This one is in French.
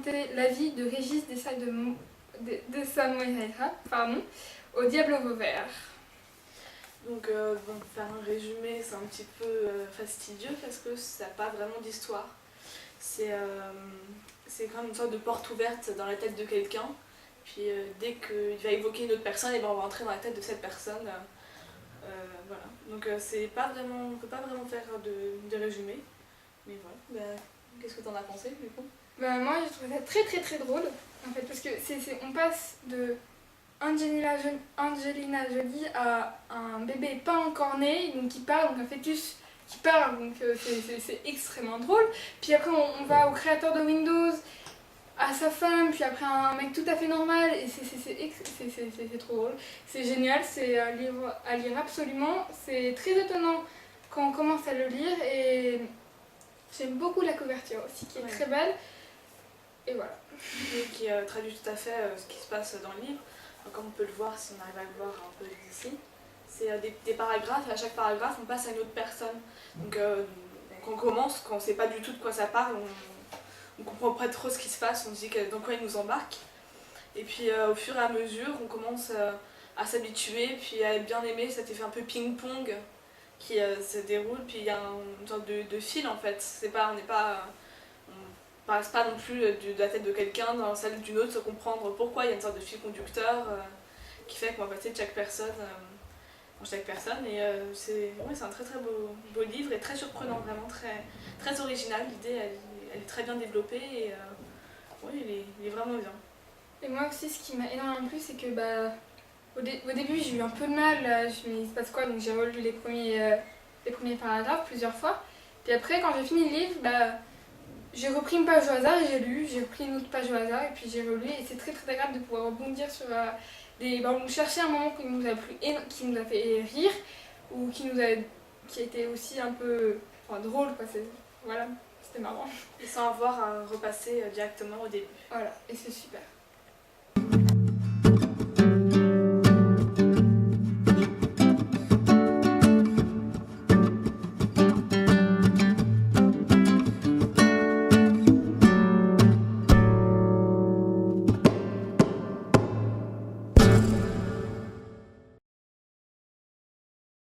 raconter la vie de Régis de Samouraïra, au Diable au Vauvert. Donc faire un résumé, c'est un petit peu fastidieux parce que ça n'a pas vraiment d'histoire. C'est quand même une sorte de porte ouverte dans la tête de quelqu'un. Puis dès qu'il va évoquer une autre personne, et ben on va entrer dans la tête de cette personne. Voilà. Donc on ne peut pas vraiment faire de résumé. Mais voilà. Qu'est-ce que tu en as pensé du coup? Moi j'ai trouvé ça très très très drôle en fait parce que on passe de Angelina Jolie à un bébé pas encore né, donc qui parle, donc un fœtus qui parle, donc c'est extrêmement drôle. Puis après on va au créateur de Windows, à sa femme, puis après un mec tout à fait normal, et c'est trop drôle. C'est génial, c'est un livre à lire absolument. C'est très étonnant quand on commence à le lire, et j'aime beaucoup la couverture aussi, qui est très belle. Et voilà. Et qui traduit tout à fait ce qui se passe dans le livre. Donc, comme on peut le voir, si on arrive à le voir un peu d'ici, c'est des paragraphes, et à chaque paragraphe on passe à une autre personne. Donc on commence, quand on ne sait pas du tout de quoi ça parle, on comprend pas trop ce qui se passe, on se dit dans quoi il nous embarque. Et puis au fur et à mesure, on commence à s'habituer, puis à bien aimer cet effet un peu ping-pong qui se déroule. Puis il y a une sorte de fil en fait. On passe pas non plus de la tête de quelqu'un dans celle d'une autre, se comprendre pourquoi il y a une sorte de fil conducteur qui fait qu'on va passer de chaque personne en chaque personne. Et c'est un très très beau livre et très surprenant, vraiment très, très original. L'idée elle est très bien développée et il est vraiment bien. Et moi aussi, ce qui m'a énormément plu, c'est que au début j'ai eu un peu de mal, je me suis dit, il se passe quoi, donc j'ai relu les premiers paragraphes plusieurs fois. Puis après, quand j'ai fini le livre, j'ai repris une page au hasard et j'ai repris une autre page au hasard et puis j'ai relu, et c'est très très agréable de pouvoir rebondir sur on cherchait un moment qui nous a plu, qui nous a fait rire, ou qui a été aussi un peu drôle, quoi. Voilà, c'était marrant. Et sans avoir à repasser directement au début. Voilà, et c'est super.